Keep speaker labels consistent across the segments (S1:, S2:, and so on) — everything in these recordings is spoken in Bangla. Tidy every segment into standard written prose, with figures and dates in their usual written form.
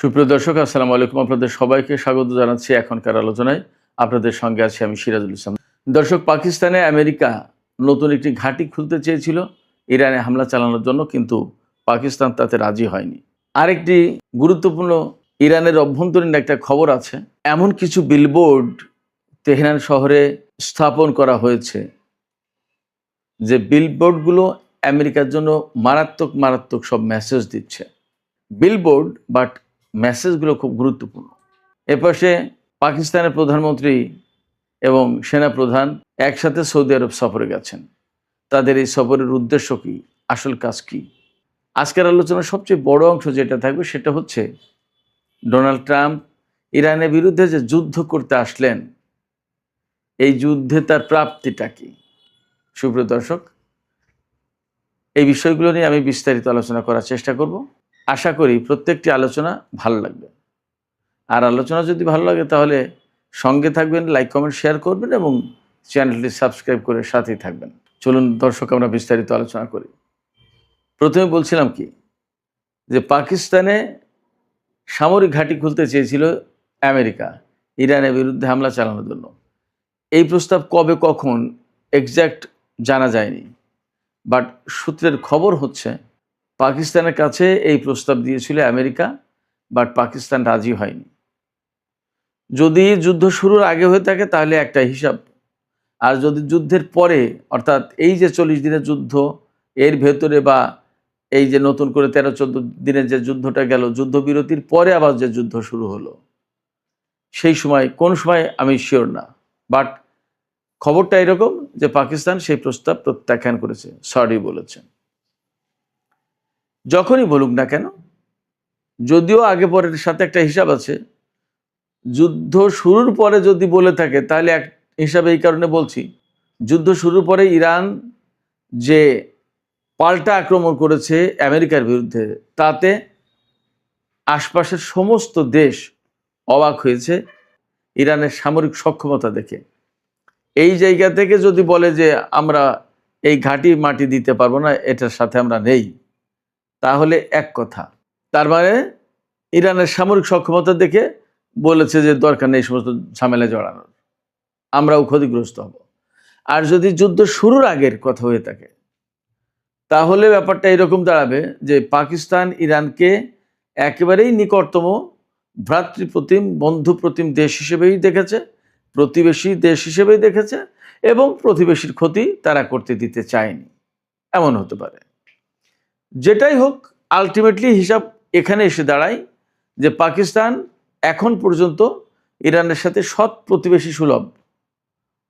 S1: সুপ্রিয় দর্শক, আসসালামু আলাইকুম। আপনাদের সবাইকে স্বাগত জানাচ্ছি এখনকার আলোচনায়। আপনাদের সঙ্গে আছি আমি সিরাজুল ইসলাম। দর্শক, পাকিস্তানে আমেরিকা নতুন একটি ঘাঁটি খুলতে চেয়েছিল ইরানে হামলা চালানোর জন্য, কিন্তু পাকিস্তান তাতে রাজি হয়নি। আরেকটি গুরুত্বপূর্ণ ইরানের অভ্যন্তরীণ একটা খবর আছে। এমন কিছু বিলবোর্ড তেহরান শহরে স্থাপন করা হয়েছে যে বিলবোর্ডগুলো আমেরিকার জন্য মারাত্মক মারাত্মক সব মেসেজ দিচ্ছে। বিলবোর্ড বাট মেসেজগুলো খুব গুরুত্বপূর্ণ। এপাশে পাকিস্তানের প্রধানমন্ত্রী এবং সেনাপ্রধান একসাথে সৌদি আরব সফরে গেছেন। তাদের এই সফরের উদ্দেশ্য কী, আসল কাজ কী? আজকের আলোচনার সবচেয়ে বড় অংশ যেটা থাকবে সেটা হচ্ছে ডোনাল্ড ট্রাম্প ইরানের বিরুদ্ধে যে যুদ্ধ করতে আসলেন, এই যুদ্ধে তার প্রাপ্তিটা কী। সুপ্রিয় দর্শক, এই বিষয়গুলো নিয়ে আমি বিস্তারিত আলোচনা করার চেষ্টা করব। আশা করি প্রত্যেকটি আলোচনা ভালো লাগবে। আর আলোচনা যদি ভালো লাগে তাহলে সঙ্গে থাকবেন, লাইক কমেন্ট শেয়ার করবেন এবং চ্যানেলটি সাবস্ক্রাইব করে সাথেই থাকবেন। চলুন দর্শক, আমরা বিস্তারিত আলোচনা করি। প্রথমে বলছিলাম কি, যে পাকিস্তানে সামরিক ঘাঁটি খুলতে চেয়েছিল আমেরিকা ইরানের বিরুদ্ধে হামলা চালানোর জন্য। এই প্রস্তাব কবে কখন এক্স্যাক্ট জানা যায়নি, বাট সূত্রের খবর হচ্ছে পাকিস্তানের কাছে এই প্রস্তাব দিয়েছিল আমেরিকা, বাট পাকিস্তান রাজি হয়নি। যদি যুদ্ধ শুরুর আগে হয়ে থাকে তাহলে একটা হিসাব, আর যদি যুদ্ধের পরে, অর্থাৎ এই যে 40 দিনের যুদ্ধ, এর ভেতরে বা এই যে নতুন করে 13-14 দিনের যে যুদ্ধটা গেল, যুদ্ধবিরতির পরে আবার যে যুদ্ধ শুরু হলো, সেই সময় কোন সময় আমি শিওর না, বাট খবরটা এরকম যে পাকিস্তান সেই প্রস্তাব প্রত্যাখ্যান করেছে, সরি বলেছে। যখনই বলুক না কেন, যদিও আগে পরের সাথে একটা হিসাব আছে, যুদ্ধ শুরুর পরে যদি বলে থাকে তাহলে এক হিসাবে এই কারণে বলছি, যুদ্ধ শুরুর পরে ইরান যে পাল্টা আক্রমণ করেছে আমেরিকার বিরুদ্ধে, তাতে আশপাশের সমস্ত দেশ অবাক হয়েছে ইরানের সামরিক সক্ষমতা দেখে। এই জায়গা থেকে যদি বলে যে আমরা এই ঘাঁটি মাটি দিতে পারবো না, এটার সাথে আমরা নেই, তাহলে এক কথা, তার মানে ইরানের সামরিক সক্ষমতা দেখে বলেছে যে দরকার নেই সমস্ত ঝামেলায় জড়ানোর, আমরাও ক্ষতিগ্রস্ত হব। আর যদি যুদ্ধ শুরুর আগের কথা হয়ে থাকে তাহলে ব্যাপারটা এরকম দাঁড়াবে যে পাকিস্তান ইরানকে একেবারেই নিকটতম ভ্রাতৃপ্রতিম বন্ধুপ্রতিম দেশ হিসেবেই দেখেছে, প্রতিবেশী দেশ হিসেবেই দেখেছে, এবং প্রতিবেশীর ক্ষতি তারা করতে দিতে চায়নি। এমন হতে পারে। যেটাই হোক, আলটিমেটলি হিসাব এখানে এসে দাঁড়ায় যে পাকিস্তান এখন পর্যন্ত ইরানের সাথে সৎ প্রতিবেশী সুলভ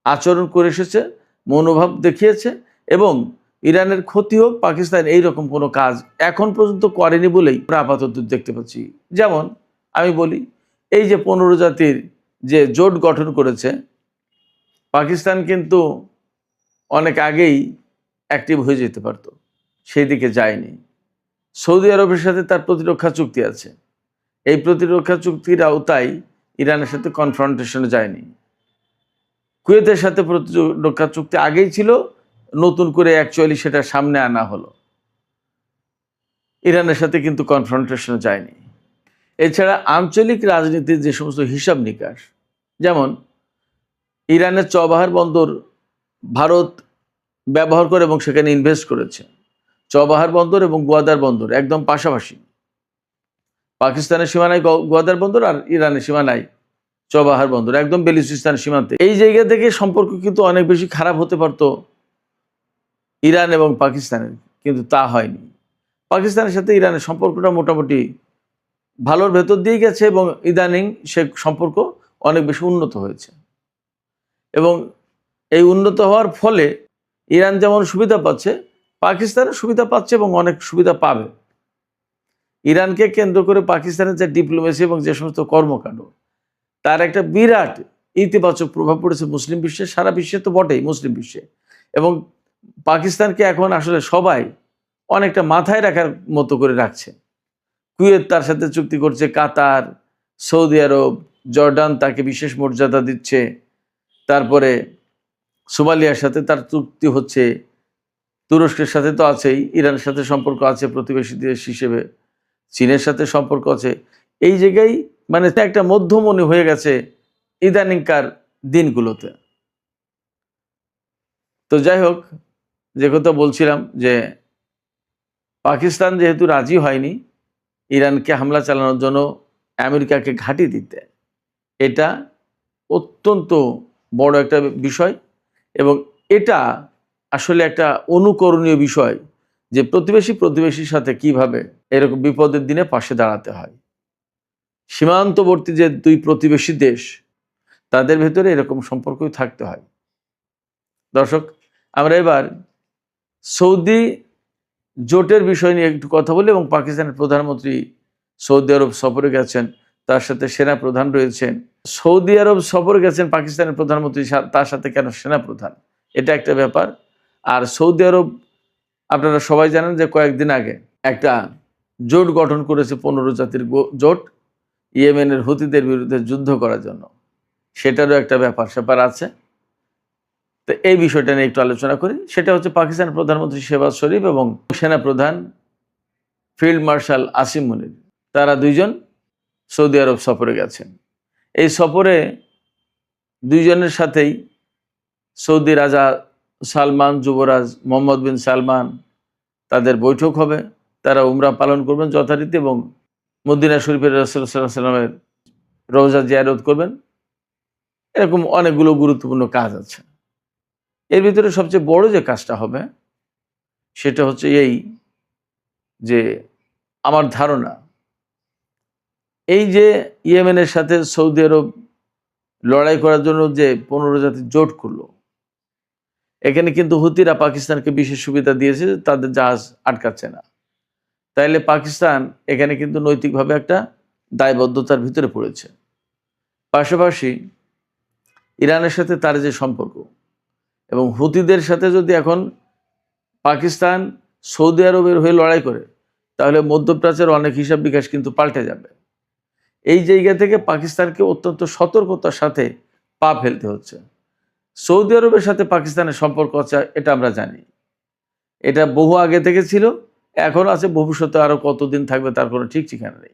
S1: আচরণ করে এসেছে, মনোভাব দেখিয়েছে, এবং ইরানের ক্ষতি হোক, পাকিস্তান এই রকম কোনো কাজ এখন পর্যন্ত করেনি বলেই আমরা আপাতত দেখতে পাচ্ছি। যেমন আমি বলি, এই যে 15 জাতির যে জোট গঠন করেছে, পাকিস্তান কিন্তু অনেক আগেই অ্যাক্টিভ হয়ে যেতে পারত, সেই দিকে যায়নি। সৌদি আরবের সাথে তার প্রতিরক্ষা চুক্তি আছে, এই প্রতিরক্ষা চুক্তির আওতায় ইরানের সাথে কনফ্রন্টেশনে যায়নি। কুয়েতের সাথে প্রতিরক্ষা চুক্তি আগেই ছিল, নতুন করে অ্যাকচুয়ালি সেটা সামনে আনা হলো, ইরানের সাথে কিন্তু কনফ্রন্টেশনে যায়নি। এছাড়া আঞ্চলিক রাজনীতির যে সমস্ত হিসাব নিকাশ, যেমন ইরানের চবাহার বন্দর ভারত ব্যবহার করে এবং সেখানে ইনভেস্ট করেছে। চবাহার বন্দর এবং গোয়াদার বন্দর একদম পাশাপাশি, পাকিস্তানের সীমানায় গোয়াদার বন্দর আর ইরানের সীমানায় চবাহার বন্দর, একদম বেলুচিস্তান সীমান্তে। এই জায়গা থেকে সম্পর্ক কিন্তু অনেক বেশি খারাপ হতে পারতো ইরান এবং পাকিস্তানের, কিন্তু তা হয়নি। পাকিস্তানের সাথে ইরানের সম্পর্কটা মোটামুটি ভালোর ভেতর দিয়ে গেছে, এবং ইদানিং সে সম্পর্ক অনেক বেশি উন্নত হয়েছে। এবং এই উন্নত হওয়ার ফলে ইরান যেমন সুবিধা পাচ্ছে, পাকিস্তানের সুবিধা পাচ্ছে এবং অনেক সুবিধা পাবে। ইরানকে কেন্দ্র করে পাকিস্তানের যে ডিপ্লোমেসি এবং যে সমস্ত কর্মকাণ্ড, তার একটা বিরাট ইতিবাচক প্রভাব পড়েছে মুসলিম বিশ্বে, সারা বিশ্বে তো বটেই, মুসলিম বিশ্বে। এবং পাকিস্তানকে এখন আসলে সবাই অনেকটা মাথায় রাখার মতো করে রাখছে। কুয়েত তার সাথে চুক্তি করছে, কাতার, সৌদি আরব, জর্ডান তাকে বিশেষ মর্যাদা দিচ্ছে, তারপরে সোমালিয়ার সাথে তার চুক্তি হচ্ছে, তুরস্কের সাথে তো আছেই, ইরানের সাথে সম্পর্ক আছে প্রতিবেশী দেশ হিসেবে, চীনের সাথে সম্পর্ক আছে। এই জায়গায় মানে একটা মধ্যমণি হয়ে গেছে ইদানিংকার দিনগুলোতে। তো যাই হোক, যে কথা বলছিলাম যে পাকিস্তান যেহেতু রাজি হয়নি ইরানকে হামলা চালানোর জন্য আমেরিকাকে ঘাঁটি দিতে, এটা অত্যন্ত বড় একটা বিষয় এবং এটা আসলে একটা অনুকরণীয় বিষয় যে প্রতিবেশীর সাথে কিভাবে এরকম বিপদের দিনে পাশে দাঁড়াতে হয়। সীমান্তবর্তী যে দুই প্রতিবেশী দেশ তাদের ভেতরে এরকম সম্পর্কই থাকতে হয়। দর্শক, আমরা এবার সৌদি জোটের বিষয় নিয়ে একটু কথা বলি এবং পাকিস্তানের প্রধানমন্ত্রী সৌদি আরব সফরে গেছেন, তার সাথে সেনা প্রধান রয়েছেন। সৌদি আরব সফরে গেছেন পাকিস্তানের প্রধানমন্ত্রী, তার সাথে কেন সেনা প্রধান, এটা একটা ব্যাপার। আর সৌদি আরব আপনারা সবাই জানেন যে কয়েকদিন আগে একটা জোট গঠন করেছে, 15 জাতির জোট, ইয়েমেনের হুতিদের বিরুদ্ধে যুদ্ধ করার জন্য। সেটারও একটা ব্যাপার স্যাপার আছে। তো এই বিষয়টা নিয়ে একটু আলোচনা করি। সেটা হচ্ছে পাকিস্তানের প্রধানমন্ত্রী শেহবাজ শরীফ এবং সেনা প্রধান ফিল্ড মার্শাল আসিম মুনির, তারা দুইজন সৌদি আরব সফরে গেছেন। এই সফরে দুইজনের সাথেই সৌদি রাজা সালমান, যুবরাজ মোহাম্মদ বিন সালমান, তাদের বৈঠক হবে। তারা উমরা পালন করবেন যথারীতি এবং মদিনা শরীফের রাসূল সাল্লাল্লাহু আলাইহি ওয়াসাল্লামের রওজা জিয়ারত করবেন। এরকম অনেকগুলো গুরুত্বপূর্ণ কাজ আছে। এর ভিতরে সবচেয়ে বড় যে কাজটা হবে সেটা হচ্ছে এই যে, আমার ধারণা এই যে ইয়েমেনের সাথে সৌদি আরব লড়াই করার জন্য যে 15 জাতির জোট করলো, এখানে কিন্তু হুতিরা পাকিস্তানকে বিশেষ সুবিধা দিয়েছে, তাদের জাহাজ আটকাচ্ছে না। তাইলে পাকিস্তান এখানে কিন্তু নৈতিকভাবে একটা দায়বদ্ধতার ভিতরে পড়েছে। পাশাপাশি ইরানের সাথে তার যে সম্পর্ক এবং হুতিদের সাথে যদি এখন পাকিস্তান সৌদি আরবের হয়ে লড়াই করে, তাহলে মধ্যপ্রাচ্যের অনেক হিসাব বিকাশ কিন্তু পাল্টে যাবে। এই জায়গা থেকে পাকিস্তানকে অত্যন্ত সতর্কতার সাথে পা ফেলতে হচ্ছে। সৌদি আরবের সাথে পাকিস্তানের সম্পর্ক আছে, এটা আমরা জানি। এটা বহু আগে থেকে ছিল, এখন আছে, ভবিষ্যতে আরও কতদিন থাকবে তার কোনো ঠিক ঠিকানা নেই।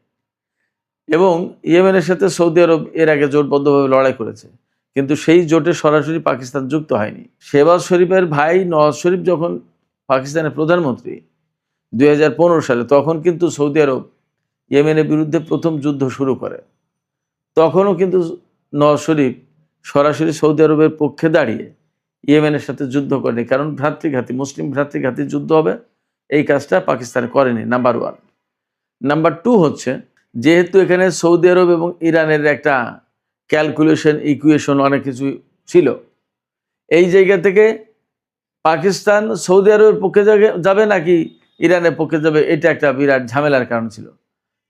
S1: এবং ইয়েমেনের সাথে সৌদি আরব এর আগে জোটবদ্ধভাবে লড়াই করেছে, কিন্তু সেই জোটে সরাসরি পাকিস্তান যুক্ত হয়নি। শেহবাজ শরীফের ভাই নওয়াজ শরীফ যখন পাকিস্তানের প্রধানমন্ত্রী 2015 সালে, তখন কিন্তু সৌদি আরব ইয়েমেনের বিরুদ্ধে প্রথম যুদ্ধ শুরু করে। তখনও কিন্তু নওয়াজ শরীফ সরাসরি সৌদি আরবের পক্ষে দাঁড়িয়ে ইয়েমেনের সাথে যুদ্ধ করেনি, কারণ ভ্রাতৃঘাতী, মুসলিম ভ্রাতৃঘাতী যুদ্ধ হবে, এই কাজটা পাকিস্তান করেনি। নাম্বার 1। নাম্বার 2 হচ্ছে, যেহেতু এখানে সৌদি আরব এবং ইরানের একটা ক্যালকুলেশন, ইকুয়েশন, অনেক কিছু ছিল, এই জায়গা থেকে পাকিস্তান সৌদি আরবের পক্ষে যাবে নাকি ইরানের পক্ষে যাবে, এটা একটা বিরাট ঝামেলার কারণ ছিল।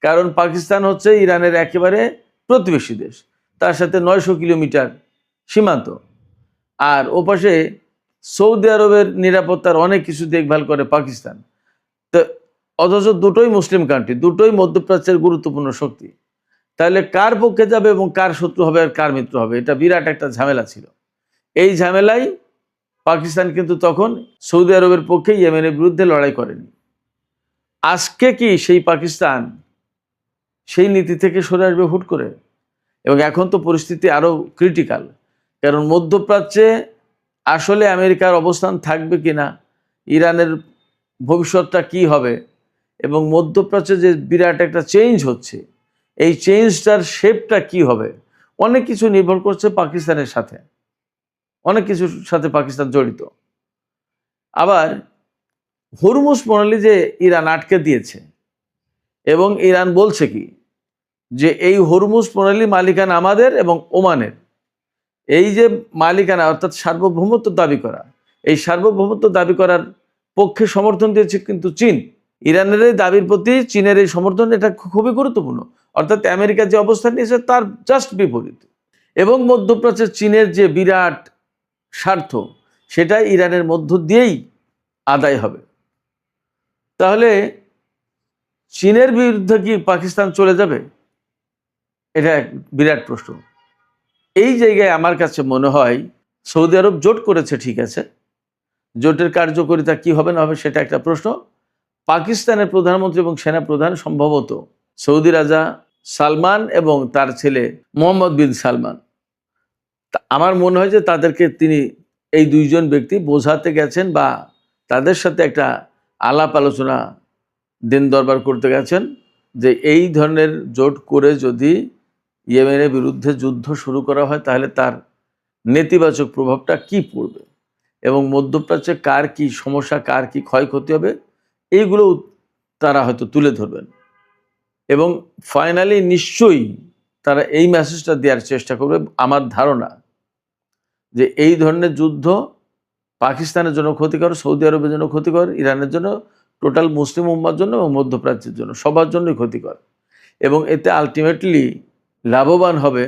S1: কারণ পাকিস্তান হচ্ছে ইরানের একেবারে প্রতিবেশী দেশ, তার সাথে 900 কিলোমিটার সীমান্ত, আর ওপাশে সৌদি আরবের নিরাপত্তার অনেক কিছু দেখভাল করে পাকিস্তান। তো অথচ দুটোই মুসলিম কান্ট্রি, দুটোই মধ্যপ্রাচ্যের গুরুত্বপূর্ণ শক্তি। তাহলে কার পক্ষে যাবে এবং কার শত্রু হবে আর কার মিত্র হবে, এটা বিরাট একটা ঝামেলা ছিল। এই ঝামেলায় পাকিস্তান কিন্তু তখন সৌদি আরবের পক্ষে ইয়েমেনের বিরুদ্ধে লড়াই করেনি। আজকে কি সেই পাকিস্তান সেই নীতি থেকে সরে আসবে হুট করে? এবং এখন তো পরিস্থিতি আরও ক্রিটিক্যাল, কারণ মধ্যপ্রাচ্যে আসলে আমেরিকার অবস্থান থাকবে কিনা, ইরানের ভবিষ্যৎটা কি হবে, এবং মধ্যপ্রাচ্যে যে বিরাট একটা চেঞ্জ হচ্ছে, এই চেঞ্জটার শেপটা কি হবে, অনেক কিছু নির্ভর করছে পাকিস্তানের সাথে, অনেক কিছুর সাথে পাকিস্তান জড়িত। আবার হরমুজ প্রণালী যে ইরান আটকে দিয়েছে, এবং ইরান বলছে কি যে এই হরমুজ প্রণালী মালিকানা আমাদের এবং ওমানের, এই যে মালিকানা অর্থাৎ সার্বভৌমত্ব দাবি করা, এই সার্বভৌমত্ব দাবি করার পক্ষে সমর্থন দিয়েছে কিন্তু চীন। ইরানের এই দাবির প্রতি চীনের এই সমর্থন, এটা খুবই গুরুত্বপূর্ণ। অর্থাৎ আমেরিকা যে অবস্থান নিয়েছে তার জাস্ট বিপরীত। এবং মধ্যপ্রাচ্যের চীনের যে বিরাট স্বার্থ, সেটা ইরানের মধ্য দিয়েই আদায় হবে। তাহলে চীনের বিরুদ্ধে কি পাকিস্তান চলে যাবে? এটা এক বিরাট প্রশ্ন। এই জায়গায় আমার কাছে মনে হয় সৌদি আরব জোট করেছে, ঠিক আছে, জোটের কার্যকারিতা কি হবে না হবে সেটা একটা প্রশ্ন। পাকিস্তানের প্রধানমন্ত্রী এবং সেনা প্রধান সম্ভবত সৌদি রাজা সালমান এবং তার ছেলে মোহাম্মদ বিন সালমান। আমার মনে হয় যে তাদেরকে তিনি এই দুইজন ব্যক্তি বোঝাতে গেছেন বা তাদের সাথে একটা আলাপ আলোচনা দিন দরবার করতে গেছেন যে এই ধরনের জোট করে যদি ইয়েমেনের বিরুদ্ধে যুদ্ধ শুরু করা হয় তাহলে তার নেতিবাচক প্রভাবটা কি পড়বে এবং মধ্যপ্রাচ্যে কার কি সমস্যা, কার কি ক্ষয়ক্ষতি হবে, এইগুলো তারা হয়তো তুলে ধরবেন। এবং ফাইনালি নিশ্চয়ই তারা এই মেসেজটা দেওয়ার চেষ্টা করবে। আমার ধারণা যে এই ধরনের যুদ্ধ পাকিস্তানের জন্য ক্ষতিকর, সৌদি আরবের জন্য ক্ষতিকর, ইরানের জন্য, টোটাল মুসলিম উম্মার জন্য এবং মধ্যপ্রাচ্যের জন্য, সবার জন্যই ক্ষতিকর। এবং এতে আলটিমেটলি লাভবান হবে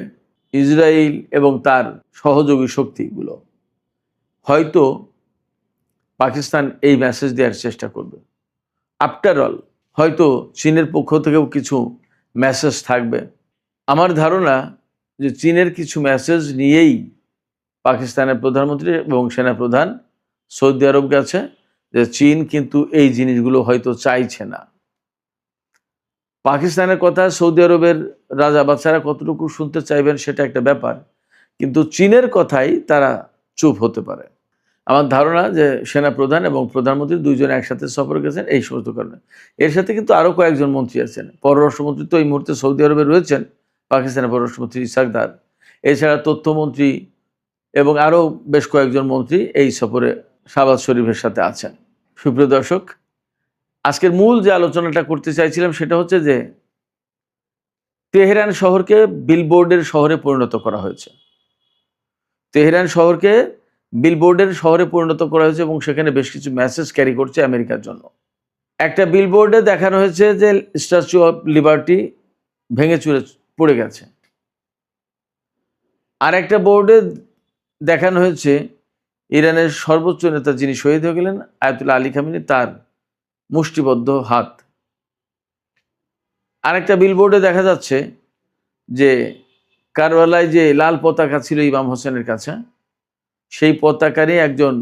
S1: ইসরায়েল এবং তার সহযোগী শক্তিগুলো। হয়তো পাকিস্তান এই মেসেজ দেওয়ার চেষ্টা করবে। আফটার অল হয়তো চীনের পক্ষ থেকেও কিছু মেসেজ থাকবে। আমার ধারণা যে চীনের কিছু মেসেজ নিয়েই পাকিস্তানের প্রধানমন্ত্রী এবং সেনাপ্রধান সৌদি আরব গেছে, যে চীন কিন্তু এই জিনিসগুলো হয়তো চাইছে না। পাকিস্তানের কথা সৌদি আরবের রাজা বাচ্চারা কতটুকু শুনতে চাইবেন সেটা একটা ব্যাপার, কিন্তু চীনের কথাই তারা চুপ হতে পারে। আমার ধারণা যে সেনাপ্রধান এবং প্রধানমন্ত্রী দুইজন একসাথে সফরে গেছেন এই সমস্ত কারণে। এর সাথে কিন্তু আরও কয়েকজন মন্ত্রী আছেন। পররাষ্ট্রমন্ত্রী তো এই মুহূর্তে সৌদি আরবে রয়েছেন, পাকিস্তানের পররাষ্ট্রমন্ত্রী ইসাক দার। এছাড়া তথ্যমন্ত্রী এবং আরও বেশ কয়েকজন মন্ত্রী এই সফরে শাহবাজ শরীফের সাথে আছেন। সুপ্রিয় দর্শক, আজকের মূল যে আলোচনাটা করতে চাইছিলাম সেটা হচ্ছে যে তেহরান শহরকে বিলবোর্ডের শহরে পরিণত করা হয়েছে। তেহরান শহরকে বিলবোর্ডের শহরে পরিণত করা হয়েছে এবং সেখানে বেশ কিছু মেসেজ ক্যারি করছে আমেরিকার জন্য। একটা বিলবোর্ডে দেখানো হয়েছে যে স্ট্যাচু অফ লিবার্টি ভেঙে চুরে পড়ে গেছে। আর একটা বোর্ডে দেখানো হয়েছে ইরানের সর্বোচ্চ নেতা যিনি শহীদ হয়ে গেলেন আয়াতুল্লাহ আলী খামেনি, তার মুষ্টিবদ্ধ হাত। আরেকটা বিলবোর্ডে দেখা যাচ্ছে যে কারবালায় যে লাল পতাকা ছিল ইমাম হোসেনের কাছে, সেই পতাকা নিয়ে একজন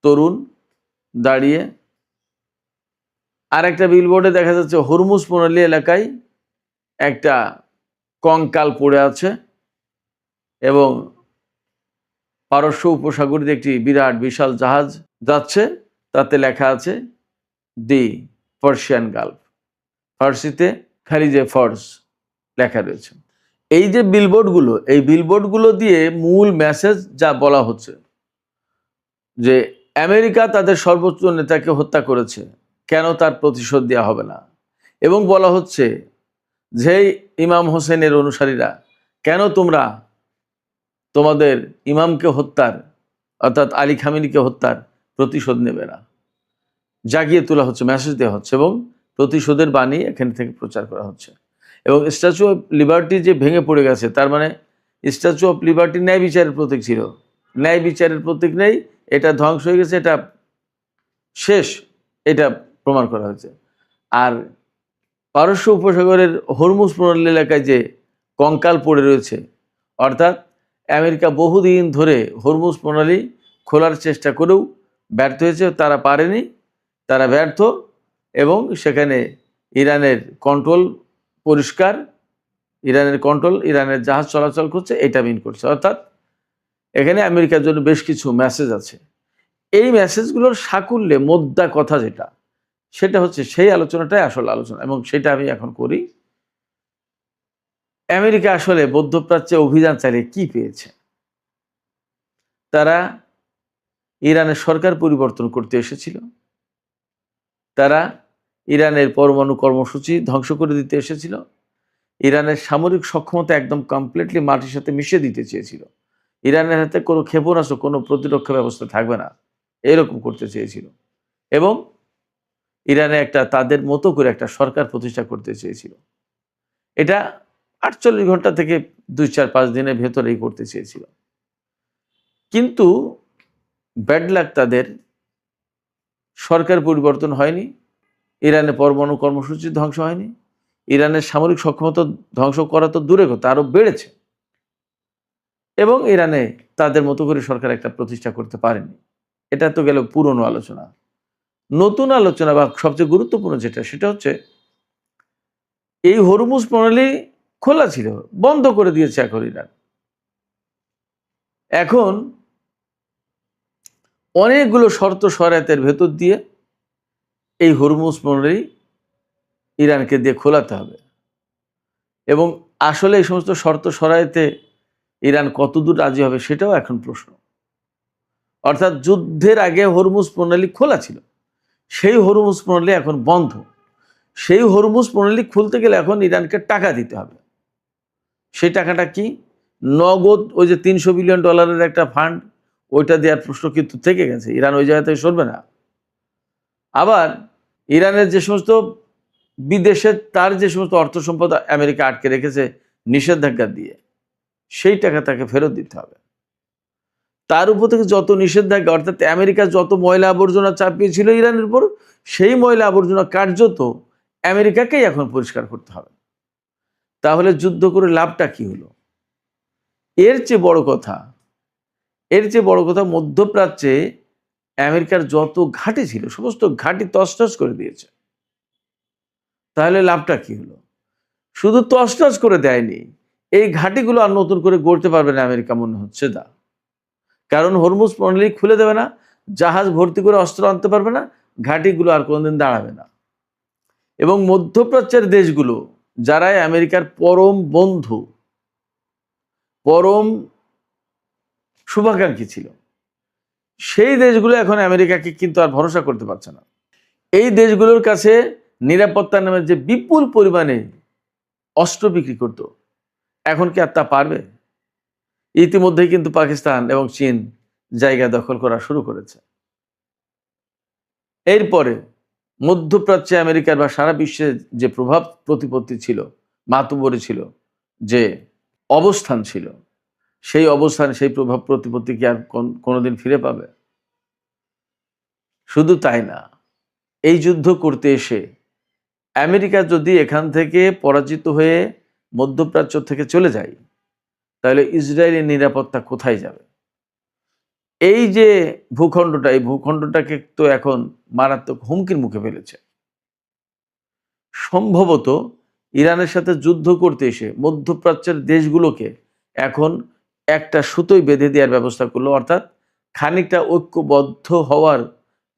S1: তরুণ দাঁড়িয়ে। আর একটা বিলবোর্ডে দেখা যাচ্ছে হরমুজ প্রণালী এলাকায় একটা কঙ্কাল পড়ে আছে এবং পারস্য উপসাগরে একটি বিরাট বিশাল জাহাজ যাচ্ছে, তাতে লেখা আছে দি পার্সিয়ান গালফ, ফার্সিতে খালিজে ফার্স লেখা রয়েছে। এই যে বিলবোর্ডগুলো, এই বিলবোর্ডগুলো দিয়ে মূল মেসেজ যা বলা হচ্ছে যে আমেরিকা তাদের সর্বোচ্চ নেতাকে হত্যা করেছে, কেন তার প্রতিশোধ দেওয়া হবে না। এবং বলা হচ্ছে যে ইমাম হোসেনের অনুসারীরা, কেন তোমরা তোমাদের ইমামকে হত্যার অর্থাৎ আলী খামেনিকে হত্যার প্রতিশোধ নেবে না। জাগিয়ে তোলা হচ্ছে, মেসেজ দেওয়া হচ্ছে এবং প্রতিশোধের বাণী এখান থেকে প্রচার করা হচ্ছে। এবং স্ট্যাচু অফ লিবার্টি যে ভেঙে পড়ে গেছে, তার মানে স্ট্যাচু অফ লিবার্টি ন্যায় বিচারের প্রতীক ছিল, ন্যায় বিচারের প্রতীক নেই, এটা ধ্বংস হয়ে গেছে, এটা শেষ, এটা প্রমাণ করা হয়েছে। আর পারস্য উপসাগরের হরমুজ প্রণালী এলাকায় যে কঙ্কাল পড়ে রয়েছে, অর্থাৎ আমেরিকা বহুদিন ধরে হরমুজ প্রণালী খোলার চেষ্টা করেও ব্যর্থ হয়েছে, তারা পারেনি, তারা ব্যর্থ। এবং সেখানে ইরানের কন্ট্রোল পরিষ্কার, ইরানের কন্ট্রোল, ইরানের জাহাজ চলাচল করছে, এটা মিন করছে। অর্থাৎ এখানে আমেরিকার জন্য বেশ কিছু মেসেজ আছে। এই মেসেজগুলোর সাকুল্যে মোদ্দা কথা যেটা, সেটা হচ্ছে সেই আলোচনাটাই আসল আলোচনা এবং সেটা আমি এখন করি। আমেরিকা আসলে মধ্যপ্রাচ্যে অভিযান চালিয়ে কি পেয়েছে? তারা ইরানের সরকার পরিবর্তন করতে এসেছিল, তারা ইরানের পরমাণু কর্মসূচি ধ্বংস করে দিতে এসেছিল, ইরানের সামরিক সক্ষমতা একদম কমপ্লিটলি মাটির সাথে মিশিয়ে দিতে চেয়েছিল, ইরানের হাতে কোনো ক্ষেপণাস্ত্র, কোনো প্রতিরক্ষা ব্যবস্থা থাকবে না, এরকম করতে চেয়েছিল। এবং ইরানে একটা তাদের মতো করে একটা সরকার প্রতিষ্ঠা করতে চেয়েছিল। এটা 48 ঘন্টা থেকে 2-4-5 দিনের ভেতরেই করতে চেয়েছিল। কিন্তু ব্যাড লাক, তাদের সরকার পরিবর্তন হয়নি, ইরানে পরমাণু কর্মসূচি ধ্বংস হয়নি, ইরানের সামরিক সক্ষমতা ধ্বংস করা তো দূরে কথা, আরও বেড়েছে। এবং ইরানে তাদের মতো করে সরকার একটা প্রতিষ্ঠা করতে পারেনি। এটা তো গেল পুরনো আলোচনা। নতুন আলোচনা বা সবচেয়ে গুরুত্বপূর্ণ যেটা, সেটা হচ্ছে এই হরমুজ প্রণালী খোলা ছিল, বন্ধ করে দিয়েছে এখন ইরান। এখন অনেকগুলো শর্ত শরাতের ভেতর দিয়ে এই হরমুজ প্রণালী ইরানকে দিয়ে খোলাতে হবে, এবং আসলে এই সমস্ত শর্ত শরাইতে ইরান কতদূর রাজি হবে সেটাও এখন প্রশ্ন। অর্থাৎ যুদ্ধের আগে হরমুজ প্রণালী খোলা ছিল, সেই হরমুজ প্রণালী এখন বন্ধ। সেই হরমুজ প্রণালী খুলতে গেলে এখন ইরানকে টাকা দিতে হবে। সেই টাকাটা কি? নগদ ওই যে $300 বিলিয়ন একটা ফান্ড, ওইটা দেওয়ার প্রশ্ন কিন্তু থেকে গেছে। ইরান ওই জায়গা থেকে সরবে না। আবার ইরানের যে সমস্ত বিদেশে তার যে সমস্ত অর্থ সম্পদ আমেরিকা আটকে রেখেছে নিষেধাজ্ঞা দিয়ে, সেই টাকা তাকে ফেরত দিতে হবে। তার উপর থেকে যত নিষেধাজ্ঞা, অর্থাৎ আমেরিকা যত ময়লা আবর্জনা চাপিয়েছিল ইরানের উপর, সেই ময়লা আবর্জনা কার্যত আমেরিকাকেই এখন পরিষ্কার করতে হবে। তাহলে যুদ্ধ করে লাভটা কি হলো? এর চেয়ে বড় কথা মধ্যপ্রাচ্যে আমেরিকার যত ঘাঁটি ছিল সমস্ত ঘাঁটি তছনছ করে দিয়েছে। তাহলে লাভটা কি হলো? শুধু তছনছ করে দেয়নি, এই ঘাঁটিগুলো আর নতুন করে গড়তে পারবে না আমেরিকা মনে হচ্ছে না। কারণ হরমুজ প্রণালী খুলে দেবে না, জাহাজ ভর্তি করে অস্ত্র আনতে পারবে না, ঘাঁটিগুলো আর কোনোদিন দাঁড়াবে না। এবং মধ্যপ্রাচ্যের দেশগুলো যারাই আমেরিকার পরম বন্ধু, পরম শুভাকাঙ্ক্ষী ছিল, সেই দেশগুলো এখন আমেরিকাকে কিন্তু আর ভরসা করতে পারছে না। এই দেশগুলোর কাছে নিরাপত্তার নামে যে বিপুল পরিমাণে অস্ত্র বিক্রি করত, এখন কি আর তা পারবে? ইতিমধ্যেই কিন্তু পাকিস্তান এবং চীন জায়গা দখল করা শুরু করেছে। এরপরে মধ্যপ্রাচ্যে আমেরিকার বা সারা বিশ্বে যে প্রভাব প্রতিপত্তি ছিল, মাতুবরি ছিল, যে অবস্থান ছিল, সেই অবস্থান, সেই প্রভাব প্রতিপত্তি কি আর কোনোদিন ফিরে পাবে? শুধু তাই না, এই যুদ্ধ করতে এসে আমেরিকা যদি এখান থেকে পরাজিত হয়ে মধ্যপ্রাচ্য থেকে চলে যায়, তাহলে ইসরায়েলের নিরাপত্তা কোথায় যাবে? এই যে ভূখণ্ডটা, এই ভূখণ্ডটাকে তো এখন মারাত্মক হুমকির মুখে ফেলেছে। সম্ভবত ইরানের সাথে যুদ্ধ করতে এসে মধ্যপ্রাচ্যের দেশগুলোকে এখন একটা সুতোয় বেঁধে দেওয়ার ব্যবস্থা করলো, অর্থাৎ খানিকটা ঐক্যবদ্ধ হওয়ার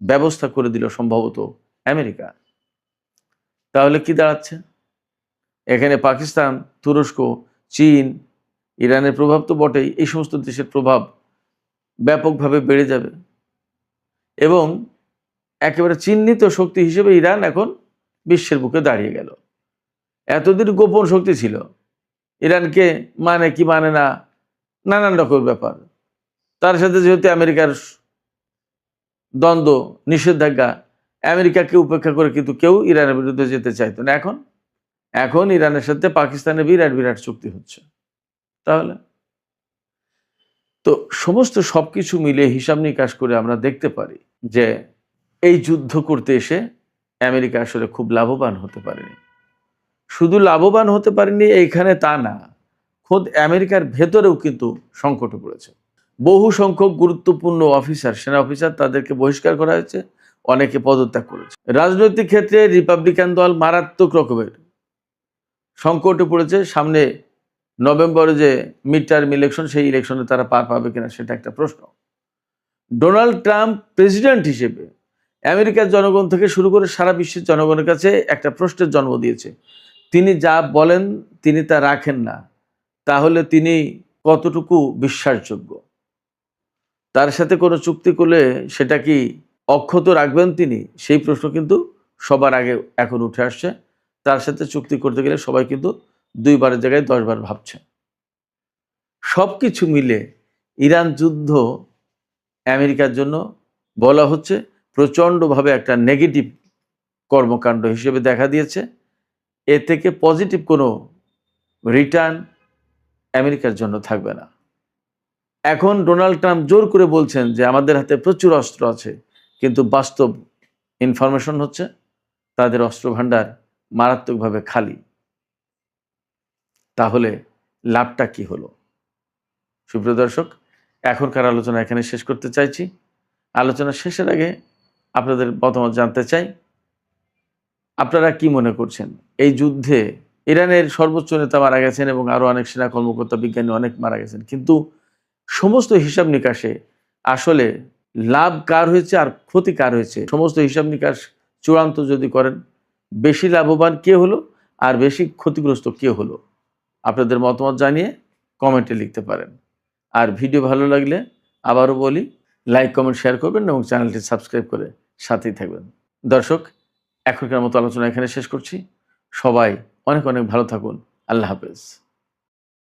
S1: ব্যবস্থা করে দিল সম্ভবত আমেরিকা। তাহলে কি দাঁড়াচ্ছে? এখানে পাকিস্তান, তুরস্ক, চীন, ইরানের প্রভাব তো বটেই, এই সমস্ত দেশের প্রভাব ব্যাপকভাবে বেড়ে যাবে, এবং একেবারে চিহ্নিত শক্তি হিসেবে ইরান এখন বিশ্বের বুকে দাঁড়িয়ে গেল। এতদিন গোপন শক্তি ছিল, ইরানকে মানে কি মানে না, নানান রকম ব্যাপার। তার সাথে যেহেতু আমেরিকার দ্বন্দ্ব, নিষেধাজ্ঞা, আমেরিকাকে উপেক্ষা করে কিন্তু কেউ ইরানের বিরুদ্ধে যেতে চাইতো না। এখন ইরানের সাথে পাকিস্তানের বিরাট বিরাট চুক্তি হচ্ছে। তাহলে তো সমস্ত সবকিছু মিলে হিসাব নিকাশ করে আমরা দেখতে পারি যে এই যুদ্ধ করতে এসে আমেরিকা আসলে খুব লাভবান হতে পারেনি। শুধু লাভবান হতে পারেনি এইখানে তা না, খোদ আমেরিকার ভেতরেও কিন্তু সংকটে পড়েছে। বহু সংখ্যক গুরুত্বপূর্ণ অফিসার, সেনা অফিসার, তাদেরকে বহিষ্কার করা হয়েছে, অনেকে পদত্যাগ করেছে। রাজনৈতিক ক্ষেত্রে রিপাবলিকান দল মারাত্মক রকমের সংকটে পড়েছে। সামনে নভেম্বরে যে মিড টার্ম ইলেকশন, সেই ইলেকশনে তারা পার পাবে কিনা সেটা একটা প্রশ্ন। ডোনাল্ড ট্রাম্প প্রেসিডেন্ট হিসেবে আমেরিকার জনগণ থেকে শুরু করে সারা বিশ্বের জনগণের কাছে একটা প্রশ্নের জন্ম দিয়েছে। তিনি যা বলেন তিনি তা রাখেন না, তাহলে তিনি কতটুকু বিশ্বাসযোগ্য? তার সাথে কোনো চুক্তি করলে সেটা কি অক্ষত রাখবেন তিনি? সেই প্রশ্ন কিন্তু সবার আগে এখন উঠে আসছে। তার সাথে চুক্তি করতে গেলে সবাই কিন্তু 2 বারের জায়গায় 10 বার ভাবছে। সব কিছু মিলে ইরান যুদ্ধ আমেরিকার জন্য বলা হচ্ছে প্রচণ্ডভাবে একটা নেগেটিভ কর্মকাণ্ড হিসেবে দেখা দিয়েছে। এ থেকে পজিটিভ কোনো রিটার্ন আমেরিকার জন্য থাকবে না। এখন ডোনাল্ড ট্রাম্প জোর করে বলছেন যে আমাদের হাতে প্রচুর অস্ত্র আছে, কিন্তু বাস্তব ইনফরমেশন হচ্ছে তাদের অস্ত্র ভাণ্ডার মারাত্মকভাবে খালি। তাহলে লাভটা কি হলো? সুপ্রিয় দর্শক, এখনকার আলোচনা এখানে শেষ করতে চাইছি। আলোচনা শেষের আগে আপনাদের মতামত জানতে চাই। আপনারা কি মনে করছেন এই যুদ্ধে ইরানের সর্বোচ্চ নেতা মারা গেছেন এবং আরও অনেক সেনা কর্মকর্তা বিজ্ঞানী অনেক মারা গেছেন, কিন্তু সমস্ত হিসাব নিকাশে আসলে লাভ কার হয়েছে আর ক্ষতি কার হয়েছে, সমস্ত হিসাব নিকাশ চূড়ান্ত যদি করেন, বেশি লাভবান কে হলো আর বেশি ক্ষতিগ্রস্ত কে হলো, আপনাদের মতামত জানিয়ে কমেন্টে লিখতে পারেন। আর ভিডিও ভালো লাগলে আবারও বলি, লাইক কমেন্ট শেয়ার করবেন এবং চ্যানেলটি সাবস্ক্রাইব করে সাথেই থাকবেন। দর্শক, এখনকার মতো আলোচনা এখানে শেষ করছি। সবাই অনেক অনেক ভালো থাকুন। আল্লাহ হাফেজ।